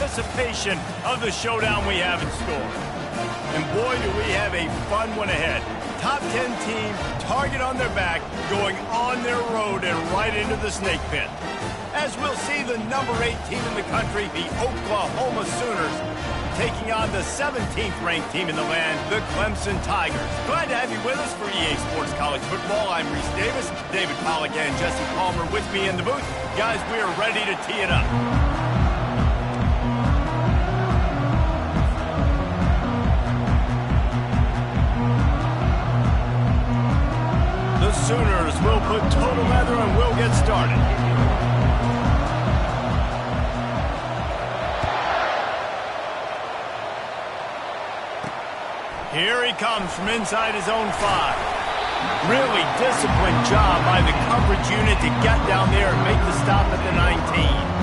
anticipation of the showdown we have in store. And boy, do we have a fun one ahead. Top 10 team, target on their back, going on their road and right into the snake pit. As we'll see the number 8 team in the country, the Oklahoma Sooners, taking on the 17th ranked team in the land, the Clemson Tigers. Glad to have you with us for EA Sports College Football. I'm Reese Davis, David Pollack and Jesse Palmer with me in the booth. Guys, we are ready to tee it up. The Sooners will put total leather and we'll get started. Here he comes from inside his own 5. Really disciplined job by the coverage unit to get down there and make the stop at the 19.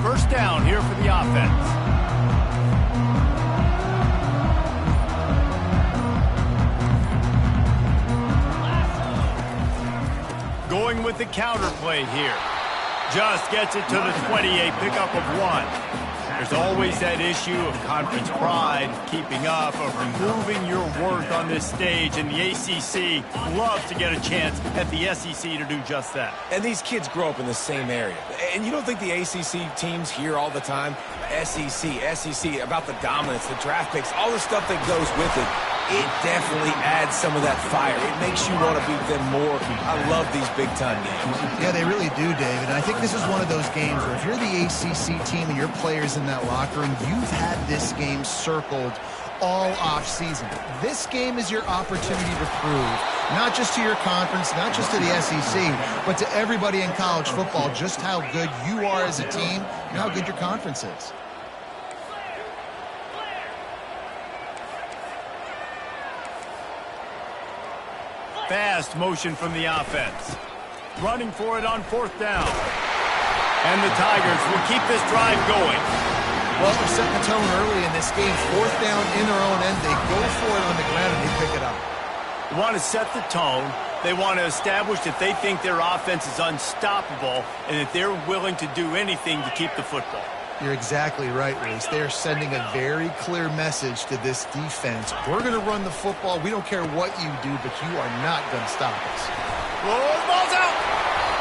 First down here for the offense. Going with the counter play here. Just gets it to the 28, pickup of 1. There's always that issue of conference pride, keeping up, of proving your worth on this stage, and the ACC loves to get a chance at the SEC to do just that. And these kids grow up in the same area. And you don't think the ACC teams hear all the time, SEC, about the dominance, the draft picks, all the stuff that goes with it. It definitely adds some of that fire. It makes you want to beat them more. I love these big-time games. Yeah, they really do, David. And I think this is one of those games where if you're the ACC team and your players in that locker room, you've had this game circled all off-season. This game is your opportunity to prove, not just to your conference, not just to the SEC, but to everybody in college football, just how good you are as a team and how good your conference is. Fast motion from the offense. Running for it on 4th down. And the Tigers will keep this drive going. Well, they're setting the tone early in this game. 4th down in their own end. They go for it on the ground and they pick it up. They want to set the tone. They want to establish that they think their offense is unstoppable and that they're willing to do anything to keep the football. You're exactly right, Reese. They're sending a very clear message to this defense. We're going to run the football. We don't care what you do, but you are not going to stop us. Whoa, the ball's out!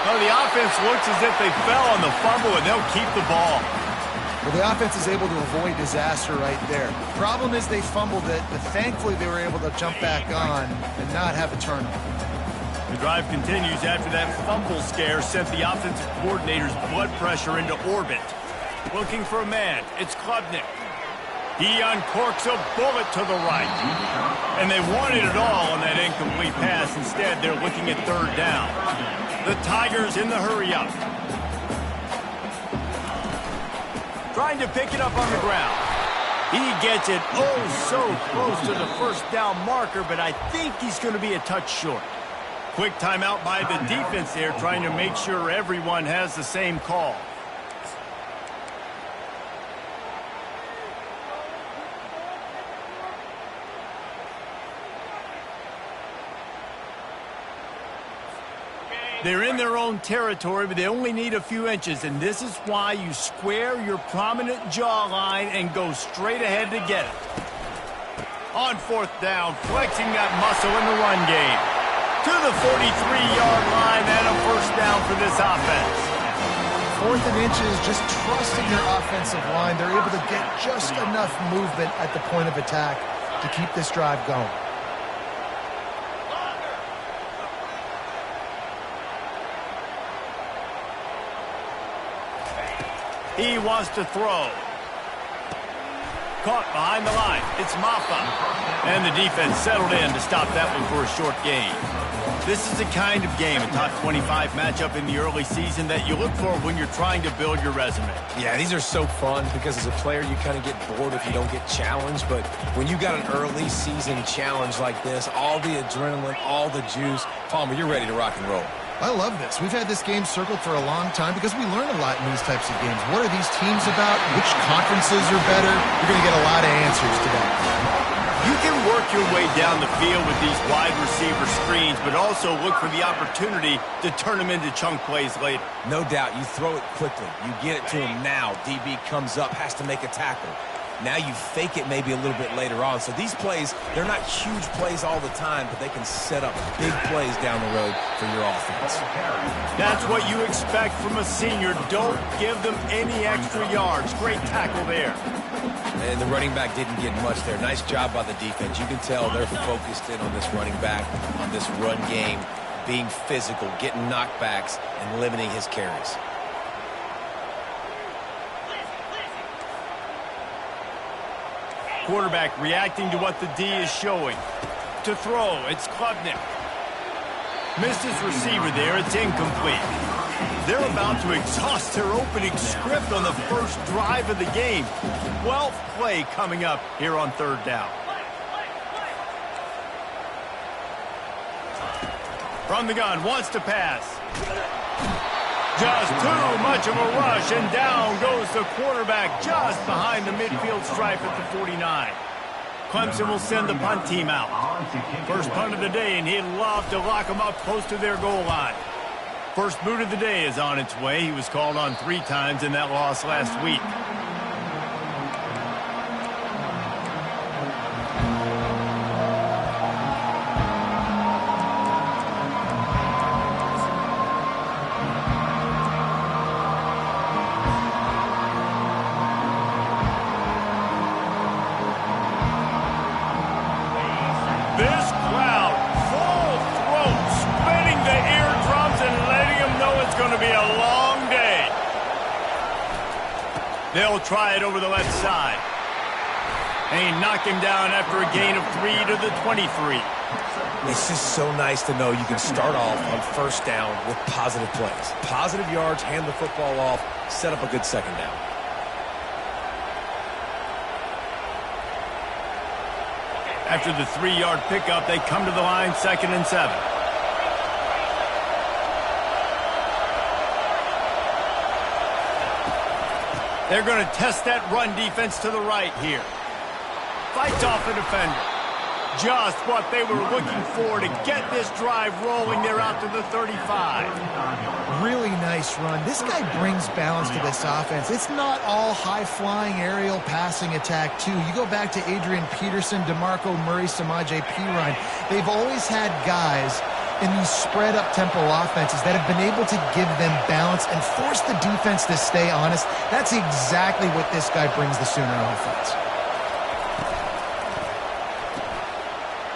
No, the offense looks as if they fell on the fumble, and they'll keep the ball. Well, the offense is able to avoid disaster right there. The problem is they fumbled it, but thankfully they were able to jump back on and not have a turnover. The drive continues after that fumble scare sent the offensive coordinator's blood pressure into orbit. Looking for a man. It's Klubnik. He uncorks a bullet to the right. And they wanted it all on that incomplete pass. Instead, they're looking at 3rd down. The Tigers in the hurry-up. Trying to pick it up on the ground. He gets it oh so close to the 1st down marker, but I think he's going to be a touch short. Quick timeout by the defense there, trying to make sure everyone has the same call. They're in their own territory, but they only need a few inches, and this is why you square your prominent jawline and go straight ahead to get it. On 4th down, flexing that muscle in the run game. To the 43-yard line and a 1st down for this offense. 4th and inches, just trusting their offensive line. They're able to get just enough movement at the point of attack to keep this drive going. He wants to throw. Caught behind the line. It's Maffa. And the defense settled in to stop that one for a short gain. This is the kind of game, a top 25 matchup in the early season, that you look for when you're trying to build your resume. Yeah, these are so fun because as a player, you kind of get bored if you don't get challenged. But when you got an early season challenge like this, all the adrenaline, all the juice, Palmer, you're ready to rock and roll. I love this. We've had this game circled for a long time because we learn a lot in these types of games. What are these teams about? Which conferences are better? You're going to get a lot of answers today. You can work your way down the field with these wide receiver screens, but also look for the opportunity to turn them into chunk plays later. No doubt, you throw it quickly. You get it to him now. DB comes up, has to make a tackle. Now you fake it maybe a little bit later on. So these plays, they're not huge plays all the time, but they can set up big plays down the road for your offense. That's what you expect from a senior. Don't give them any extra yards. Great tackle there. And the running back didn't get much there. Nice job by the defense. You can tell they're focused in on this running back, on this run game, being physical, getting knockbacks, and limiting his carries. Quarterback reacting to what the D is showing. To throw, it's Klubnik. Missed his receiver there, it's incomplete. They're about to exhaust their opening script on the first drive of the game. 12th play coming up here on third down. From the gun, wants to pass. Just too much of a rush, and down goes the quarterback just behind the midfield stripe at the 49. Clemson will send the punt team out. First punt of the day, and he'd love to lock them up close to their goal line. First boot of the day is on its way. He was called on 3 times in that loss last week. This crowd, full throat, splitting the eardrums and letting them know it's going to be a long day. They'll try it over the left side. And he knocked him down after a gain of 3 to the 23. It's just so nice to know you can start off on first down with positive plays. Positive yards, hand the football off, set up a good second down. After the 3-yard pickup, they come to the line, 2nd and 7. They're going to test that run defense to the right here. Fights off a defender. Just what they were looking for to get this drive rolling. They're out to the 35. Really nice run. This guy brings balance to this offense. It's not all high-flying aerial passing attack, too. You go back to Adrian Peterson, DeMarco Murray, Samaje Perine. They've always had guys in these spread-up tempo offenses that have been able to give them balance and force the defense to stay honest. That's exactly what this guy brings the Sooner offense.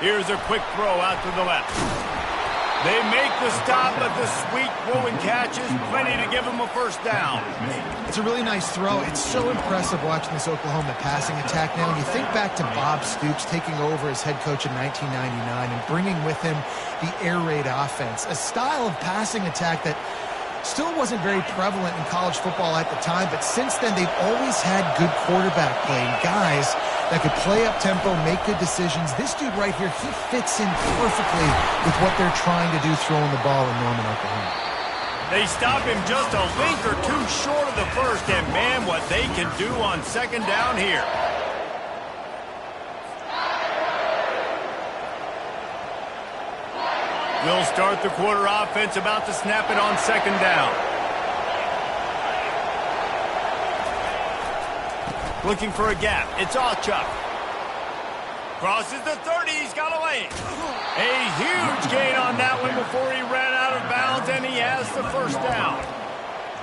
Here's a quick throw out to the left. They make the stop, but the sweet throw and catch is plenty to give them a first down. It's a really nice throw. It's so impressive watching this Oklahoma passing attack now. And you think back to Bob Stoops taking over as head coach in 1999 and bringing with him the air raid offense, a style of passing attack that still wasn't very prevalent in college football at the time, but since then they've always had good quarterback play, guys that could play up tempo, make good decisions. This dude right here, he fits in perfectly with what they're trying to do throwing the ball in Norman, Oklahoma. They stop him just a link or two short of the first, and man, what they can do on second down here. We'll start the quarter offense, about to snap it on second down. Looking for a gap. It's Allchuck. Crosses the 30. He's got a lane. A huge gain on that one before he ran out of bounds, and he has the first down.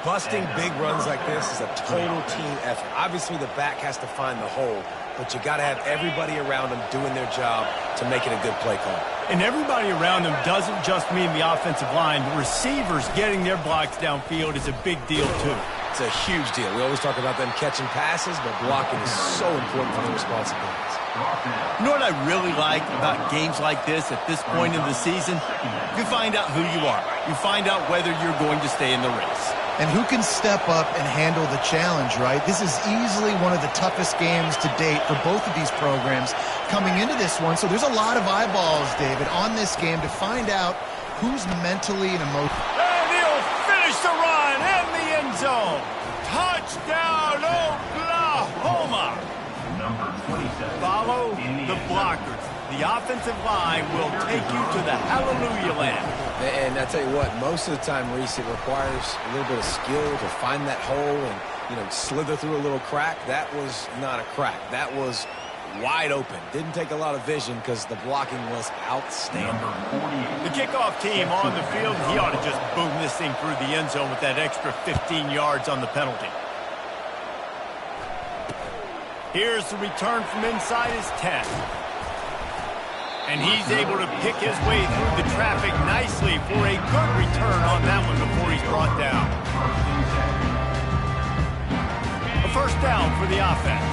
Busting big runs like this is a total team effort. Obviously, the back has to find the hole, but you got to have everybody around them doing their job to make it a good play call. And everybody around them doesn't just mean the offensive line. The receivers getting their blocks downfield is a big deal, too. It's a huge deal. We always talk about them catching passes, but blocking is so important for their responsibilities. You know what I really like about games like this at this point in the season? You find out who you are. You find out whether you're going to stay in the race. And who can step up and handle the challenge, right? This is easily one of the toughest games to date for both of these programs coming into this one. So there's a lot of eyeballs, David, on this game to find out who's mentally and emotionally. blockers. The offensive line will take you to the hallelujah land. And I tell you what, most of the time, Reese, it requires a little bit of skill to find that hole and, slither through a little crack. That was not a crack. That was wide open. Didn't take a lot of vision because the blocking was outstanding. The kickoff team on the field, he ought to just boom this thing through the end zone with that extra 15 yards on the penalty. Here's the return from inside his 10. And he's able to pick his way through the traffic nicely for a good return on that one before he's brought down. A first down for the offense.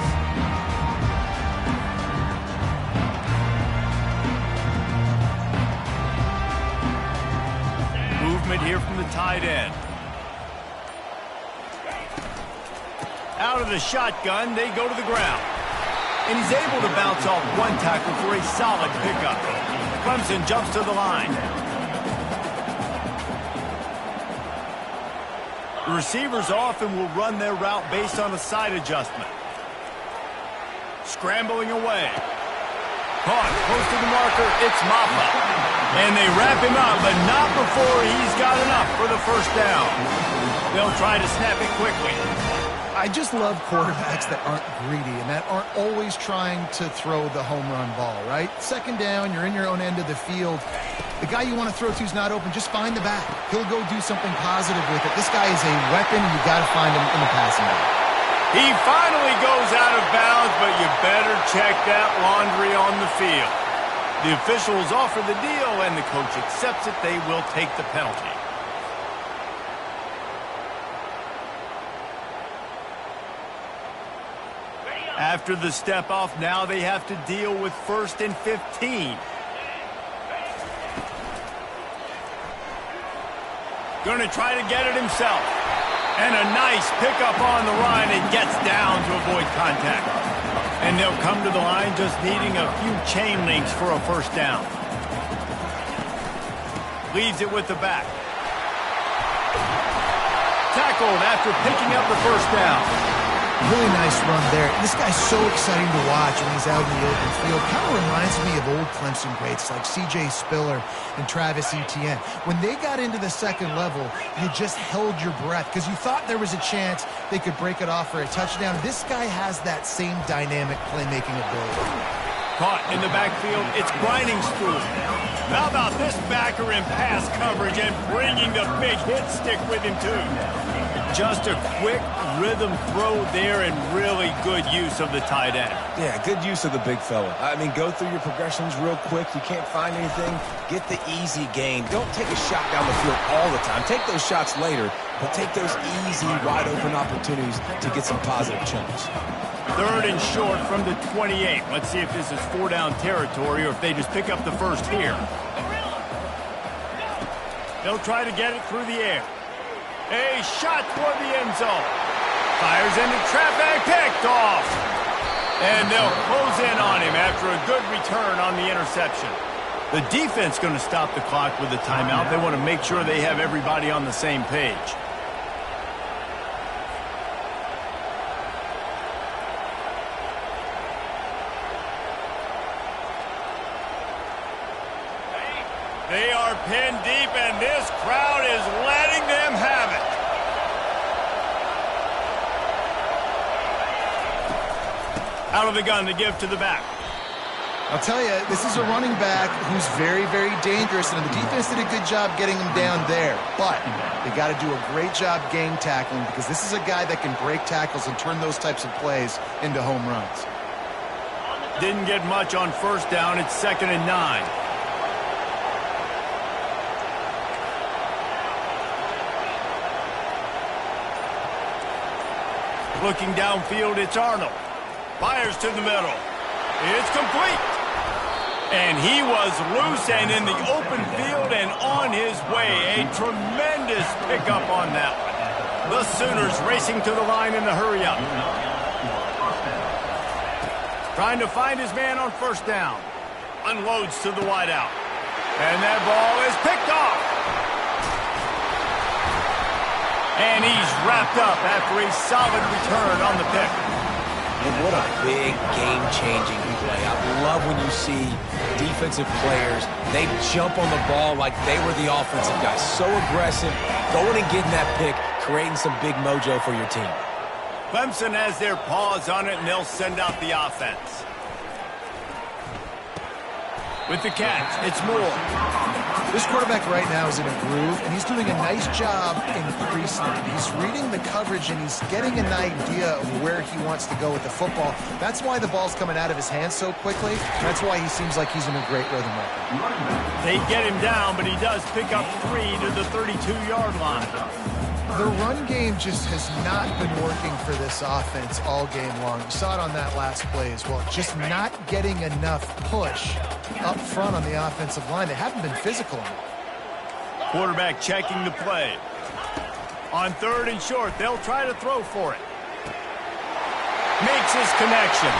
Movement here from the tight end. Out of the shotgun, they go to the ground. And he's able to bounce off one tackle for a solid pickup. Clemson jumps to the line. The receivers often will run their route based on a side adjustment. Scrambling away. Caught, close to the marker, it's Maffa. And they wrap him up, but not before he's got enough for the first down. They'll try to snap it quickly. I just love quarterbacks that aren't greedy and that aren't always trying to throw the home run ball, right? Second down, you're in your own end of the field. The guy you want to throw to is not open. Just find the back. He'll go do something positive with it. This guy is a weapon, and you got to find him in the passing game. He finally goes out of bounds, but you better check that laundry on the field. The officials offer the deal, and the coach accepts it. They will take the penalty. After the step off, now they have to deal with 1st and 15. Going to try to get it himself. And a nice pickup on the line and gets down to avoid contact. And they'll come to the line just needing a few chain links for a first down. Leaves it with the back. Tackled after picking up the first down. Really nice run there. This guy's so exciting to watch when he's out in the open field. Kind of reminds me of old Clemson greats like C.J. Spiller and Travis Etienne. When they got into the second level, you just held your breath because you thought there was a chance they could break it off for a touchdown. This guy has that same dynamic playmaking ability. Caught in the backfield, it's Grinding Spool. How about this backer in pass coverage and bringing the big hit stick with him too? Just a quick rhythm throw there and really good use of the tight end. Yeah, good use of the big fella. I mean, go through your progressions real quick. You can't find anything. Get the easy gain. Don't take a shot down the field all the time. Take those shots later, but take those easy, wide-open opportunities to get some positive chunks. 3rd and short from the 28. Let's see if this is 4-down territory or if they just pick up the first here. They'll try to get it through the air. A shot toward the end zone. Fires into traffic, picked off. And they'll close in on him after a good return on the interception. The defense going to stop the clock with a timeout. They want to make sure they have everybody on the same page. They are pinned deep, and this crowd is letting them have it. Out of the gun to give to the back. I'll tell you, this is a running back who's very, very dangerous, and the defense did a good job getting him down there. But they got to do a great job game tackling because this is a guy that can break tackles and turn those types of plays into home runs. Didn't get much on first down. It's 2nd and 9. Looking downfield, it's Arnold. Fires to the middle. It's complete. And he was loose and in the open field and on his way. A tremendous pickup on that one. The Sooners racing to the line in the hurry up. Trying to find his man on first down. Unloads to the wideout. And that ball is picked off. And he's wrapped up after a solid return on the pick. And What a big game-changing play. I love when you see defensive players, they jump on the ball like they were the offensive guys. So aggressive, going and getting that pick, creating some big mojo for your team. Clemson has their paws on it, and they'll send out the offense. With the catch, it's Moore. This quarterback right now is in a groove, and he's doing a nice job increasing it. He's reading the coverage, and he's getting an idea of where he wants to go with the football. That's why the ball's coming out of his hands so quickly. That's why he seems like he's in a great rhythm right now. They get him down, but he does pick up 3 to the 32-yard line. The run game just has not been working for this offense all game long. You saw it on that last play as well. Just not getting enough push up front on the offensive line. They haven't been physical enough. Quarterback checking the play. On 3rd and short, they'll try to throw for it. Makes his connection.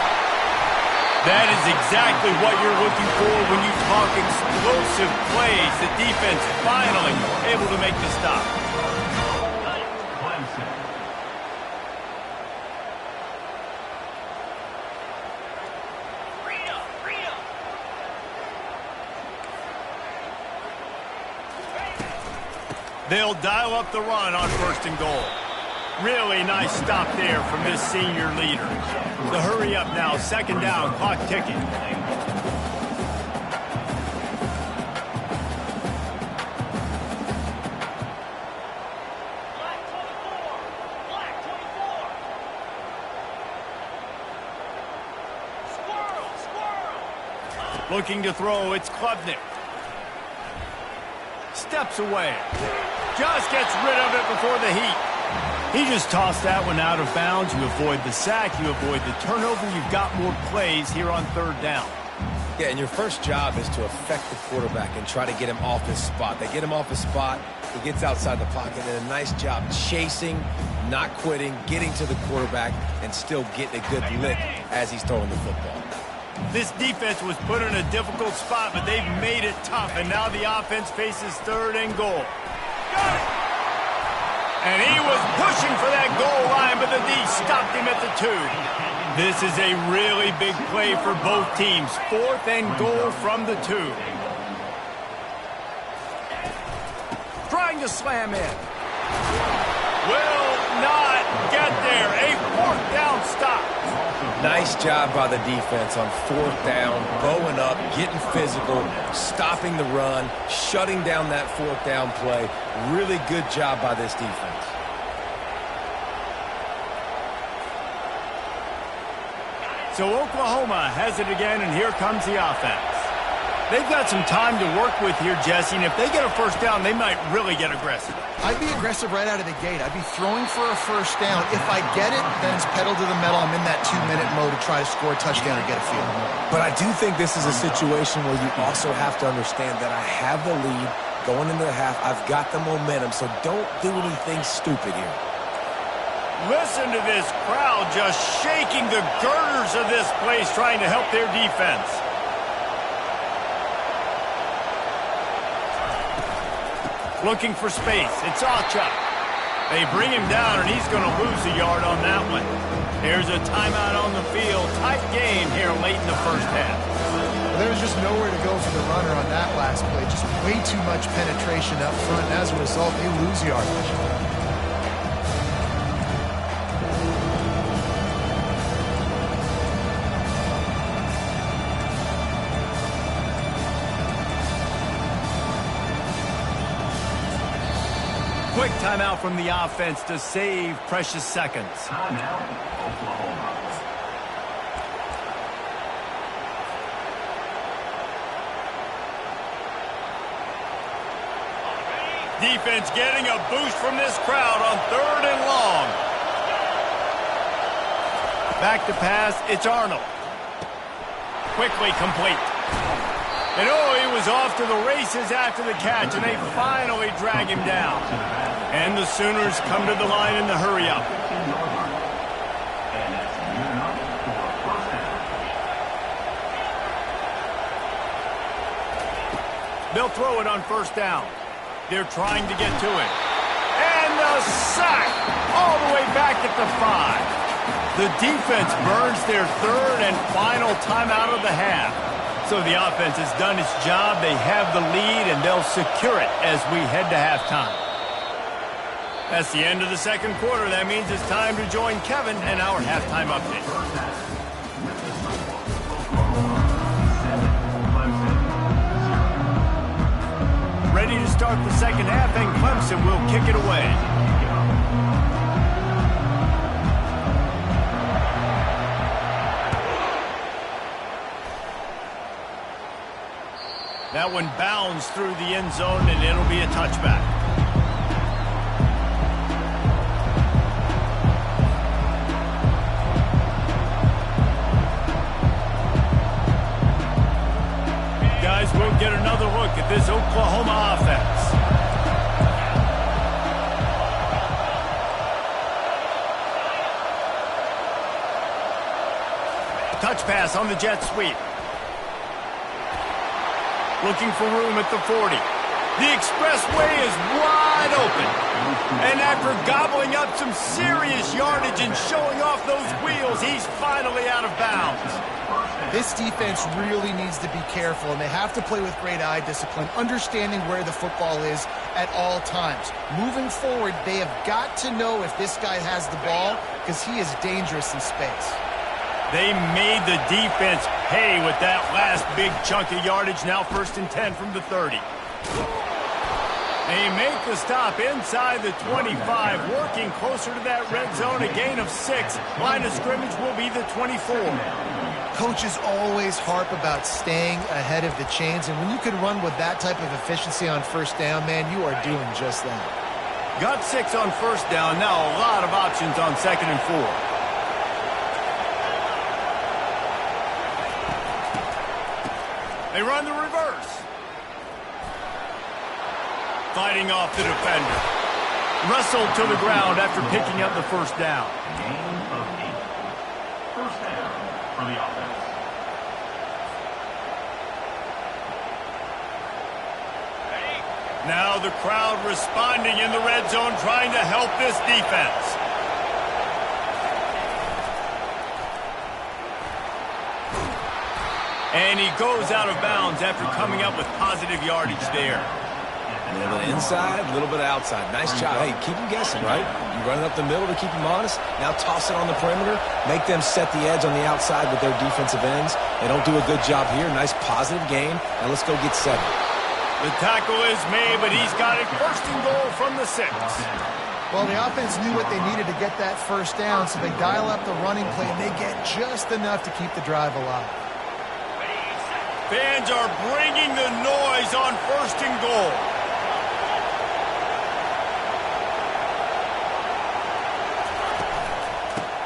That is exactly what you're looking for when you talk explosive plays. The defense finally able to make the stop. They'll dial up the run on 1st and goal. Really nice stop there from this senior leader. The hurry up now, 2nd down, clock ticking. Looking to throw, it's Klubnik. Steps away. Just gets rid of it before the heat. He just tossed that one out of bounds. You avoid the sack, you avoid the turnover. You've got more plays here on 3rd down. Yeah, and your first job is to affect the quarterback and try to get him off his spot. They get him off his spot, he gets outside the pocket, and a nice job chasing, not quitting, getting to the quarterback, and still getting a good lick as he's throwing the football. This defense was put in a difficult spot, but they've made it tough, and now the offense faces 3rd and goal. Got it! And he was pushing for that goal line, but the D stopped him at the 2. This is a really big play for both teams. 4th and goal from the 2. Trying to slam in. Will not get there. A 4th down stop. Nice job by the defense on 4th down, bowing up, getting physical, stopping the run, shutting down that 4th down play. Really good job by this defense. So Oklahoma has it again, and here comes the offense. They've got some time to work with here, Jesse, and if they get a 1st down, they might really get aggressive. I'd be aggressive right out of the gate. I'd be throwing for a 1st down. If I get it, then it's pedal to the metal. I'm in that 2-minute mode to try to score a touchdown or get a field goal. But I do think this is a situation where you also have to understand that I have the lead going into the half. I've got the momentum, so don't do anything stupid here. Listen to this crowd just shaking the girders of this place, trying to help their defense. Looking for space. It's Achuk. They bring him down, and he's going to lose a yard on that one. Here's a timeout on the field. Tight game here late in the 1st half. Well, there was just nowhere to go for the runner on that last play. Just way too much penetration up front. And as a result, they lose yardage. Quick timeout from the offense to save precious seconds. Timeout, Oklahoma. Defense getting a boost from this crowd on 3rd and long. Back to pass, it's Arnold. Quickly complete. And he was off to the races after the catch, and they finally drag him down. And the Sooners come to the line in the hurry-up. They'll throw it on 1st down. They're trying to get to it. And the sack all the way back at the 5. The defense burns their third and final timeout of the half. So the offense has done its job. They have the lead, and they'll secure it as we head to halftime. That's the end of the second quarter. That means it's time to join Kevin and our halftime update. Ready to start the second half, and Clemson will kick it away. That one bounds through the end zone, and it'll be a touchback. Guys, we'll get another look at this Oklahoma offense. Touch pass on the jet sweep. Looking for room at the 40. The expressway is wide open. And after gobbling up some serious yardage and showing off those wheels, he's finally out of bounds. This defense really needs to be careful, and they have to play with great eye discipline, understanding where the football is at all times. Moving forward, they have got to know if this guy has the ball, because he is dangerous in space. They made the defense pay with that last big chunk of yardage. Now 1st and 10 from the 30. They make the stop inside the 25, working closer to that red zone. A gain of 6. Line of scrimmage will be the 24. Coaches always harp about staying ahead of the chains, and when you can run with that type of efficiency on 1st down, man, you are doing just that. Got 6 on 1st down. Now a lot of options on 2nd and 4. They run the reverse. Fighting off the defender. Wrestled to the ground after picking up the 1st down. Gain of 8. 1st down for the offense. Now the crowd responding in the red zone, trying to help this defense. And he goes out of bounds after coming up with positive yardage there. A little bit inside, a little bit outside. Nice job. Hey, keep them guessing, right? You run it up the middle to keep them honest. Now toss it on the perimeter. Make them set the edge on the outside with their defensive ends. They don't do a good job here. Nice positive game. Now let's go get 7. The tackle is made, but he's got it 1st and goal from the 6. Well, the offense knew what they needed to get that 1st down, so they dial up the running play, and they get just enough to keep the drive alive. Fans are bringing the noise on 1st and goal.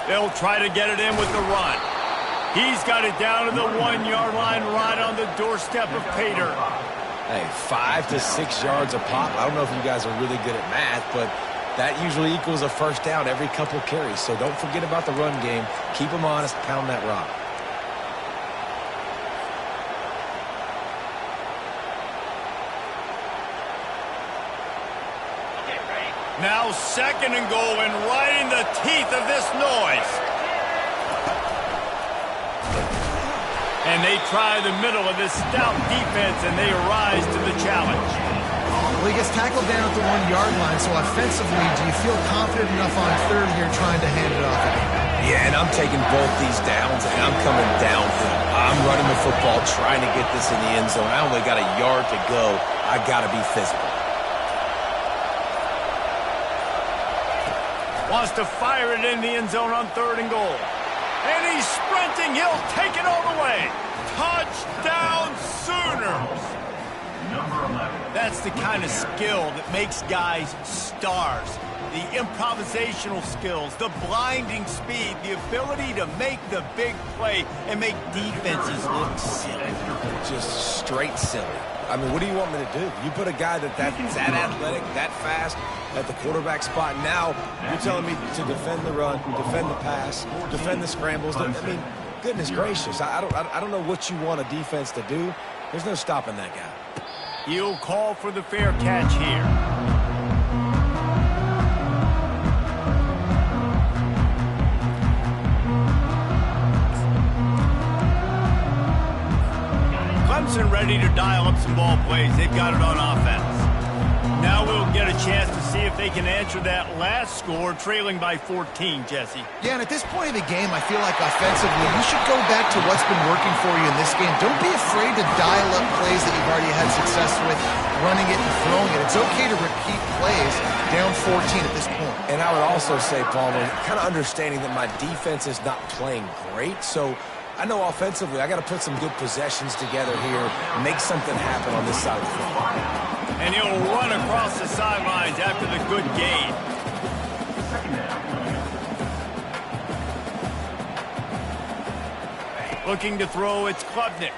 They'll try to get it in with the run. He's got it down to the 1-yard line right on the doorstep of Pater. Hey, 5 to 6 yards a pop. I don't know if you guys are really good at math, but that usually equals a 1st down every couple carries. So don't forget about the run game. Keep them honest. Pound that rock. Now 2nd and goal, and right in the teeth of this noise. And they try the middle of this stout defense, and they rise to the challenge. Well, he gets tackled down at the 1-yard line, so offensively, do you feel confident enough on 3rd here trying to hand it off again? Yeah, and I'm taking both these downs, and I'm coming downhill. I'm running the football, trying to get this in the end zone. I only got a yard to go. I got to be physical. Wants to fire it in the end zone on 3rd and goal. And he's sprinting. He'll take it all the way. Touchdown, Sooners. That's the kind of skill that makes guys stars. The improvisational skills, the blinding speed, the ability to make the big play and make defenses look silly. Just straight silly. I mean, what do you want me to do? You put a guy that's that athletic, that fast at the quarterback spot. Now you're telling me to defend the run, defend the pass, defend the scrambles. I mean, goodness gracious. I don't know what you want a defense to do. There's no stopping that guy. He'll call for the fair catch here. Clemson ready to dial up some ball plays. They've got it on offense. Now we'll get a chance to see if they can answer that last score, trailing by 14, Jesse. Yeah, and at this point of the game, I feel like offensively, you should go back to what's been working for you in this game. Don't be afraid to dial up plays that you've already had success with, running it and throwing it. It's okay to repeat plays down 14 at this point. And I would also say, Palmer, kind of understanding that my defense is not playing great, so I know offensively I got to put some good possessions together here, make something happen on this side of the football. And he'll run across the sidelines after the good gain. Looking to throw, it's Klubnik.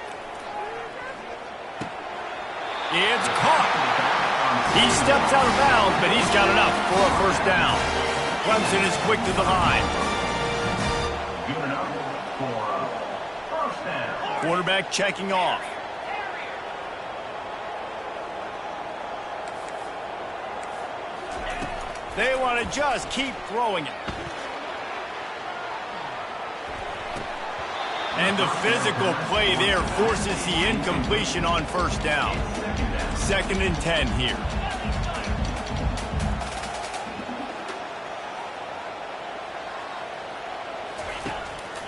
It's caught. He steps out of bounds, but he's got enough for a first down. Clemson is quick to the line. Quarterback checking off. They want to just keep throwing it. And the physical play there forces the incompletion on first down. 2nd and 10 here.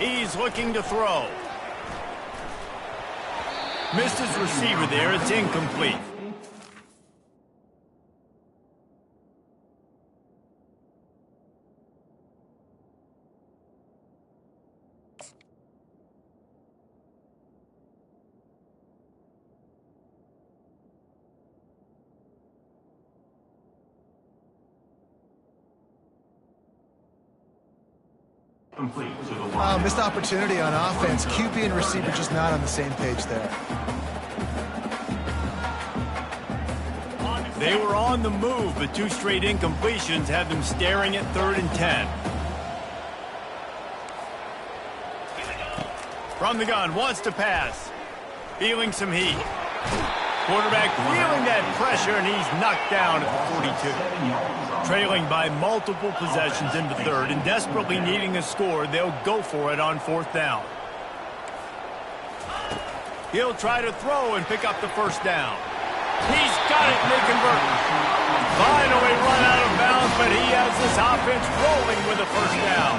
He's looking to throw. Missed his receiver there. It's incomplete. Missed opportunity on offense. QB and receiver just not on the same page there. They were on the move, but 2 straight incompletions had them staring at 3rd and 10. From the gun, wants to pass. Feeling some heat. Quarterback feeling that pressure, and he's knocked down at the 42. Trailing by multiple possessions in the 3rd and desperately needing a score, they'll go for it on 4th down. He'll try to throw and pick up the first down. He's got it, and they convert. Finally run out of bounds, but he has this offense rolling with a first down.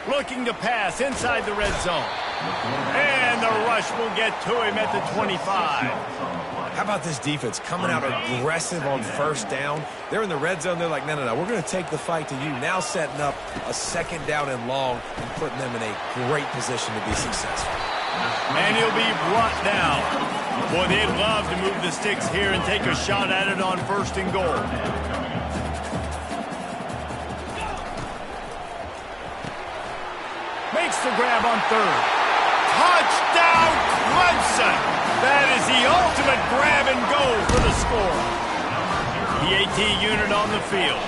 Looking to pass inside the red zone. And the rush will get to him at the 25. How about this defense coming out aggressive on first down? They're in the red zone. They're like, no, we're going to take the fight to you. Now setting up a 2nd down and long and putting them in a great position to be successful. And he'll be brought down. Boy, they'd love to move the sticks here and take a shot at it on 1st and goal. Makes the grab on 3rd. Touchdown, Clemson! That is the ultimate grab and go for the score. The AT unit on the field.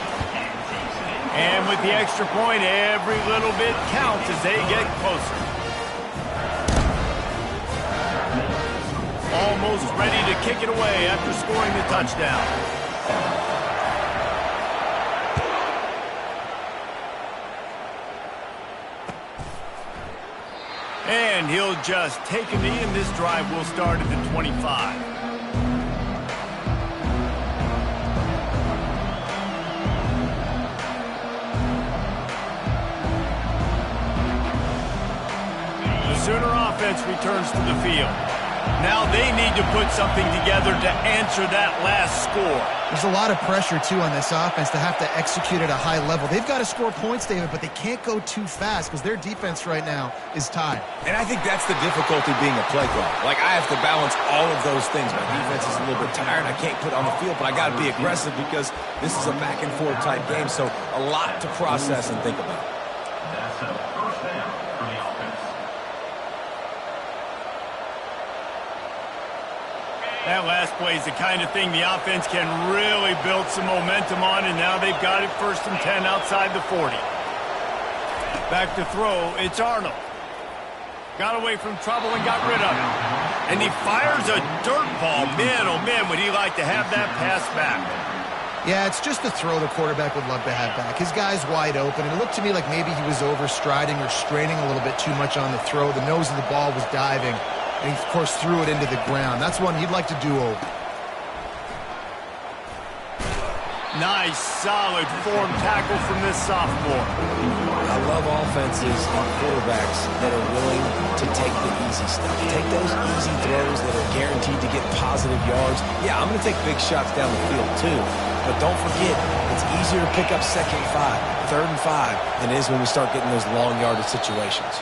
And with the extra point, every little bit counts as they get closer. Almost ready to kick it away after scoring the touchdown. And he'll just take a knee, and this drive will start at the 25. The Sooner offense returns to the field. Now they need to put something together to answer that last score. There's a lot of pressure, too, on this offense to have to execute at a high level. They've got to score points, David, but they can't go too fast because their defense right now is tied. And I think that's the difficulty being a play caller. Like, I have to balance all of those things. My defense is a little bit tired. I can't put it on the field, but I got to be aggressive because this is a back-and-forth type game, so a lot to process and think about. That's a first down for the offense. That last play is the kind of thing the offense can really build some momentum on, and now they've got it 1st and 10 outside the 40. Back to throw, it's Arnold. Got away from trouble and got rid of it. And he fires a dirt ball. Man, oh man, would he like to have that pass back. Yeah, it's just a throw the quarterback would love to have back. His guy's wide open, and it looked to me like maybe he was overstriding or straining a little bit too much on the throw. The nose of the ball was diving, and he, of course, threw it into the ground. That's one he'd like to do over. Nice, solid form tackle from this sophomore. I love offenses and quarterbacks that are willing to take the easy stuff. Take those easy throws that are guaranteed to get positive yards. Yeah, I'm going to take big shots down the field too. But don't forget, it's easier to pick up 2nd and 5, 3rd and 5 than it is when we start getting those long yardage situations.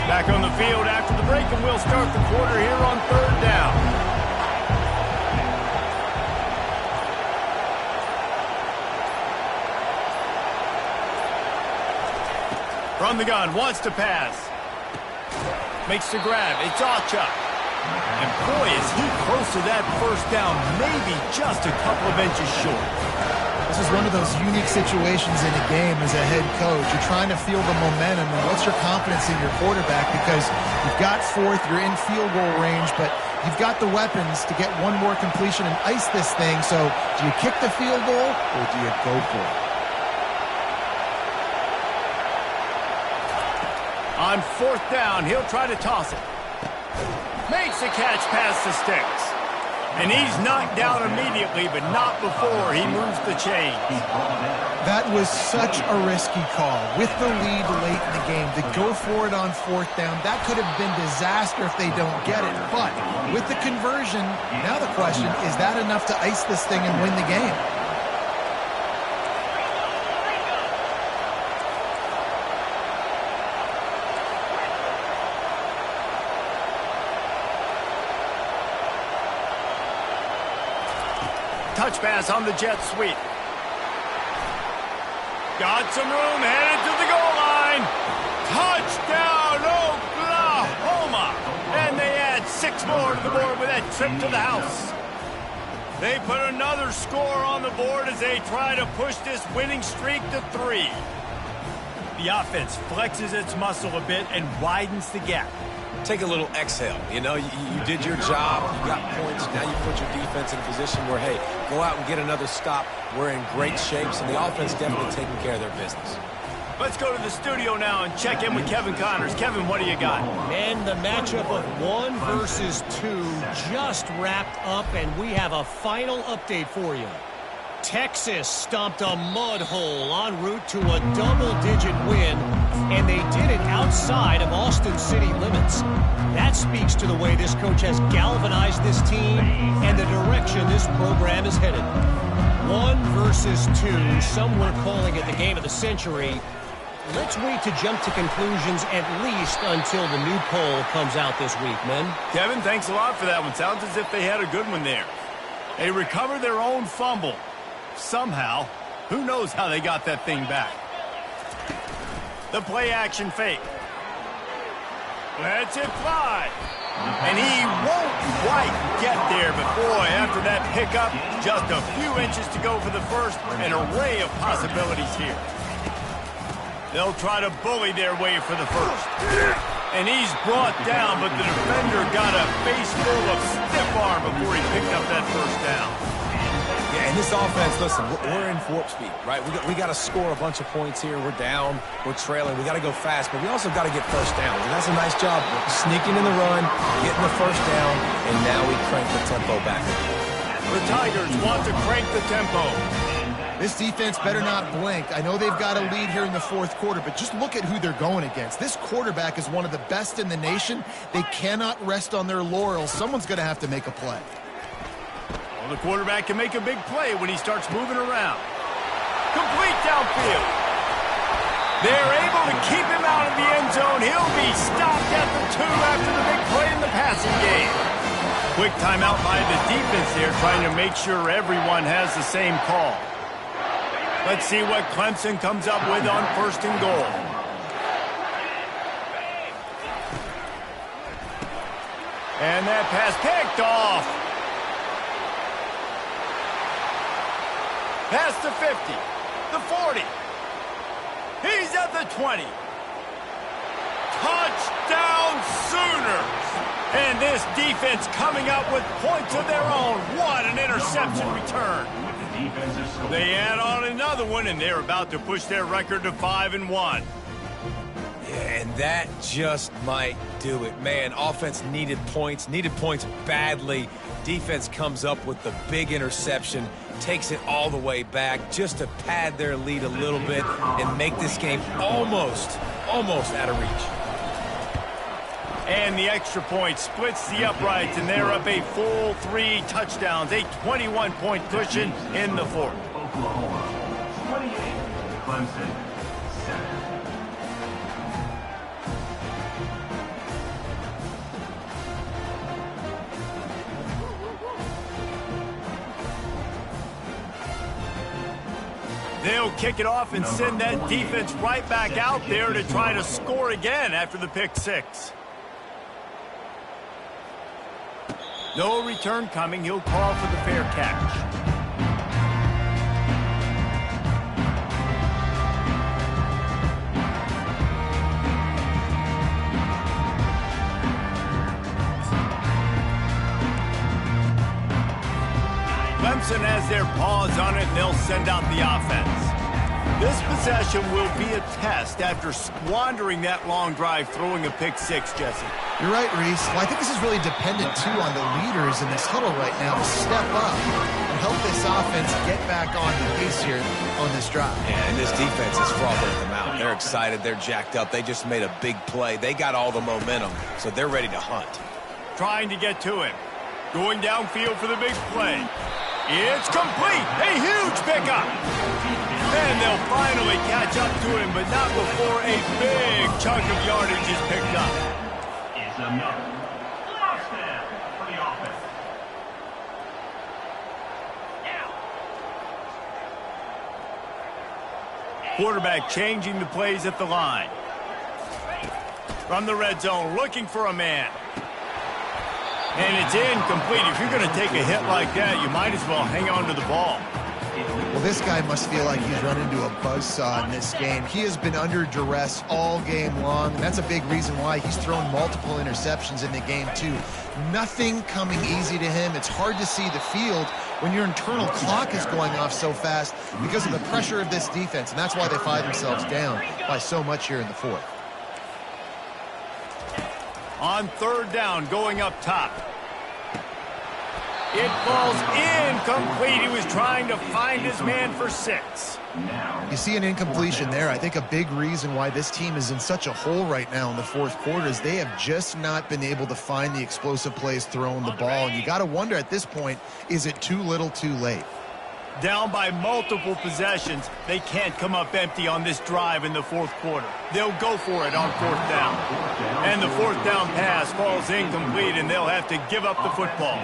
Back on the field after the break, and we'll start the quarter here on 3rd down. From the gun, wants to pass. Makes the grab. It's Acha. And boy, is he close to that 1st down, maybe just a couple of inches short. This is one of those unique situations in a game as a head coach. You're trying to feel the momentum, and what's your confidence in your quarterback? Because you've got 4th, you're in field goal range, but you've got the weapons to get one more completion and ice this thing. So do you kick the field goal or do you go for it? On 4th down, he'll try to toss it. Makes the catch past the sticks. And he's knocked down immediately, but not before he moves the chains. That was such a risky call. With the lead late in the game, to go for it on 4th down, that could have been disaster if they don't get it. But with the conversion, now the question, is that enough to ice this thing and win the game? Touch pass on the jet sweep. Got some room, headed to the goal line. Touchdown, Oklahoma! And they add 6 more to the board with that trip to the house. They put another score on the board as they try to push this winning streak to 3. The offense flexes its muscle a bit and widens the gap. Take a little exhale. You know, you did your job. You got points. Now you put your defense in a position where, hey, go out and get another stop. We're in great shape, so the offense definitely taking care of their business. Let's go to the studio now and check in with Kevin Connors. Kevin, what do you got? And the matchup of 1 versus 2 just wrapped up, and we have a final update for you. Texas stomped a mud hole en route to a double-digit win, and they did it outside of Austin City limits. That speaks to the way this coach has galvanized this team and the direction this program is headed. 1 versus 2, some were calling it the game of the century. Let's wait to jump to conclusions at least until the new poll comes out this week, men. Kevin, thanks a lot for that one. Sounds as if they had a good one there. They recovered their own fumble. Somehow, who knows how they got that thing back. The play-action fake. Lets it fly. And he won't quite get there, but boy, after that pickup, just a few inches to go for the first, an array of possibilities here. They'll try to bully their way for the first. And he's brought down, but the defender got a face full of stiff arm before he picked up that first down. Yeah, and this offense, listen, we're in warp speed, right? We got to score a bunch of points here. We're down. We're trailing. We got to go fast, but we also got to get first downs. And that's a nice job sneaking in the run, getting the first down, and now we crank the tempo back. The Tigers want to crank the tempo. This defense better not blink. I know they've got a lead here in the 4th quarter, but just look at who they're going against. This quarterback is one of the best in the nation. They cannot rest on their laurels. Someone's going to have to make a play. Well, the quarterback can make a big play when he starts moving around. Complete downfield. They're able to keep him out of the end zone. He'll be stopped at the 2 after the big play in the passing game. Quick timeout by the defense there, trying to make sure everyone has the same call. Let's see what Clemson comes up with on 1st and goal. And that pass picked off. Past the 50, the 40. He's at the 20. Touchdown Sooners! And this defense coming up with points of their own. What an interception return. They add on another one, and they're about to push their record to 5-1. Yeah, and that just might do it. Man, offense needed points badly. Defense comes up with the big interception, takes it all the way back just to pad their lead a little bit and make this game almost out of reach. And the extra point splits the uprights, and they're up a full 3 touchdowns, a 21-point cushion in the fourth. Oklahoma, 28, Clemson, 7. They'll kick it off and send that defense right back out there to try to score again after the pick 6. No return coming. He'll call for the fair catch. Clemson has their paws on it, and they'll send out the offense. This possession will be a test after squandering that long drive throwing a pick 6, Jesse. You're right, Reese. Well, I think this is really dependent, too, on the leaders in this huddle right now to step up and help this offense get back on the pace here on this drive. Yeah, and this defense is frothing them out. They're excited. They're jacked up. They just made a big play. They got all the momentum, so they're ready to hunt. Trying to get to him. Going downfield for the big play. It's complete. A huge pickup. And they'll finally catch up to him, but not before a big chunk of yardage is picked up. Is another touchdown for the offense. Quarterback changing the plays at the line. From the red zone, looking for a man. And it's incomplete. If you're going to take a hit like that, you might as well hang on to the ball. Well, this guy must feel like he's run into a buzzsaw in this game. He has been under duress all game long, and that's a big reason why he's thrown multiple interceptions in the game, too. Nothing coming easy to him. It's hard to see the field when your internal clock is going off so fast because of the pressure of this defense, and that's why they find themselves down by so much here in the fourth. On third down, going up top. It falls incomplete. He was trying to find his man for 6. You see an incompletion there. I think a big reason why this team is in such a hole right now in the fourth quarter is they have just not been able to find the explosive plays throwing the ball. And you got to wonder at this point, is it too little too late? Down by multiple possessions, they can't come up empty on this drive in the fourth quarter. They'll go for it on fourth down. And the fourth down pass falls incomplete, and they'll have to give up the football.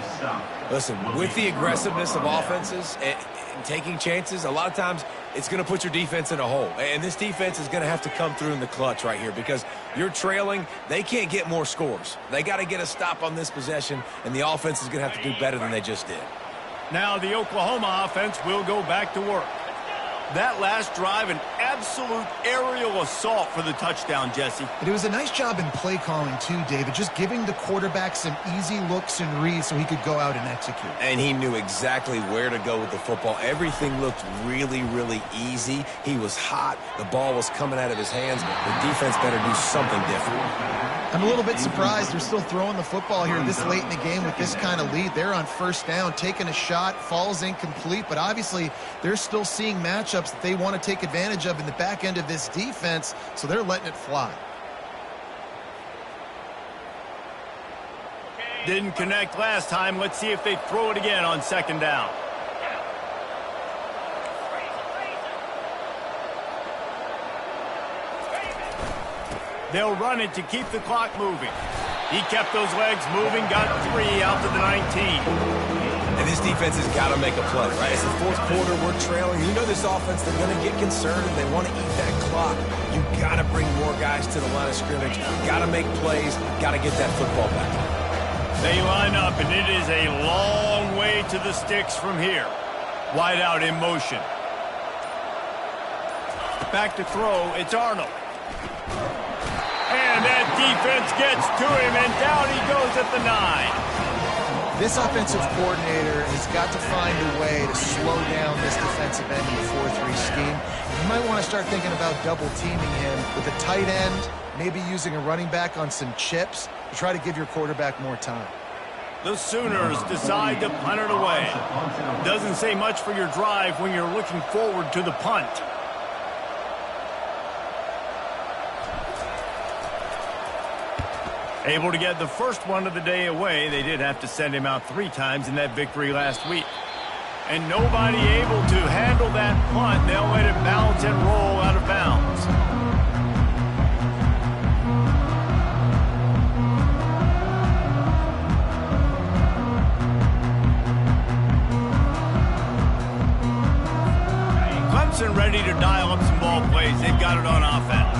Listen, with the aggressiveness of offenses and taking chances, a lot of times it's going to put your defense in a hole. And this defense is going to have to come through in the clutch right here because you're trailing. They can't get more scores. They got to get a stop on this possession, and the offense is going to have to do better than they just did. Now the Oklahoma offense will go back to work. That last drive, an absolute aerial assault for the touchdown, Jesse. But it was a nice job in play calling, too, David, just giving the quarterback some easy looks and reads so he could go out and execute. And he knew exactly where to go with the football. Everything looked really, really easy. He was hot. The ball was coming out of his hands. The defense better do something different. I'm a little bit surprised they're still throwing the football here this late in the game with this kind of lead. They're on first down, taking a shot, falls incomplete, but obviously they're still seeing matchups that they want to take advantage of in the back end of this defense, so they're letting it fly. Didn't connect last time. Let's see if they throw it again on second down. They'll run it to keep the clock moving. He kept those legs moving, got 3 out to the 19. And this defense has got to make a play, right? It's the fourth quarter, we're trailing. You know this offense, they're going to get concerned and they want to eat that clock. You got to bring more guys to the line of scrimmage. Got to make plays. Got to get that football back. They line up, and it is a long way to the sticks from here. Wide out in motion. Back to throw, it's Arnold. And that defense gets to him, and down he goes at the 9. This offensive coordinator has got to find a way to slow down this defensive end in the 4-3 scheme. You might want to start thinking about double-teaming him with a tight end, maybe using a running back on some chips to try to give your quarterback more time. The Sooners decide to punt it away. Doesn't say much for your drive when you're looking forward to the punt. Able to get the first one of the day away. They did have to send him out 3 times in that victory last week. And nobody able to handle that punt. They'll let it bounce and roll out of bounds. Clemson ready to dial up some ball plays. They've got it on offense.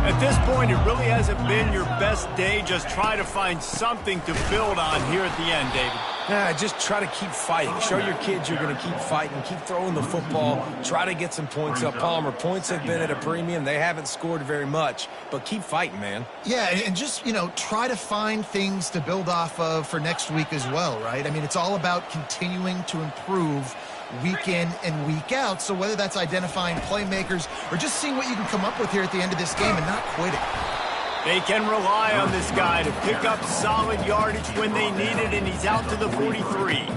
At this point, it really hasn't been your best day. Just try to find something to build on here at the end, David. Yeah, just try to keep fighting. Show your kids you're going to keep fighting. Keep throwing the football. Try to get some points up. Palmer, points have been at a premium. They haven't scored very much, but keep fighting, man. Yeah, and just, try to find things to build off of for next week as well, right? I mean, it's all about continuing to improve week in and week out. So whether that's identifying playmakers or just seeing what you can come up with here at the end of this game and not quitting. They can rely on this guy to pick up solid yardage when they need it, and he's out to the 43.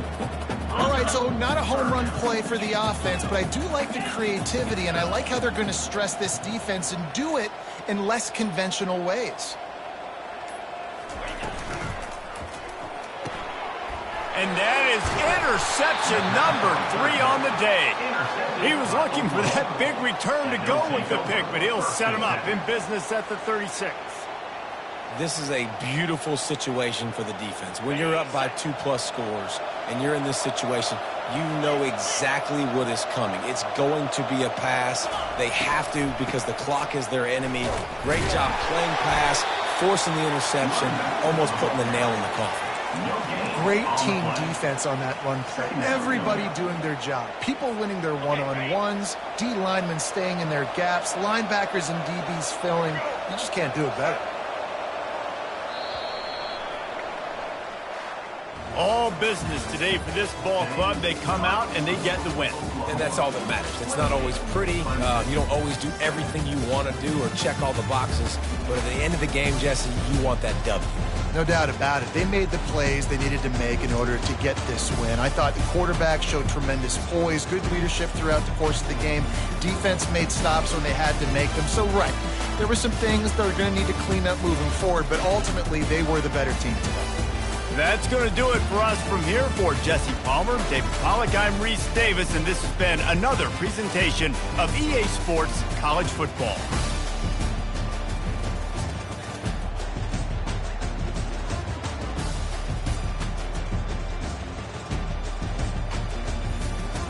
All right, so not a home run play for the offense, but I do like the creativity, and I like how they're going to stress this defense and do it in less conventional ways. And that is interception number 3 on the day. He was looking for that big return to go with the pick, but he'll set him up in business at the 36. This is a beautiful situation for the defense. When you're up by 2+ scores and you're in this situation, you know exactly what is coming. It's going to be a pass. They have to because the clock is their enemy. Great job playing pass, forcing the interception, almost putting the nail in the coffin. Great team defense on that run play. Everybody doing their job. People winning their one-on-ones, D linemen staying in their gaps, linebackers and DBs filling. You just can't do it better. All business today for this ball club. They come out and they get the win. And that's all that matters. It's not always pretty. You don't always do everything you want to do or check all the boxes. But at the end of the game, Jesse, you want that W. No doubt about it. They made the plays they needed to make in order to get this win. I thought the quarterback showed tremendous poise, good leadership throughout the course of the game. Defense made stops when they had to make them. So, right, there were some things that are going to need to clean up moving forward, but ultimately they were the better team today. That's going to do it for us from here. For Jesse Palmer, David Pollack, I'm Reese Davis, and this has been another presentation of EA Sports College Football.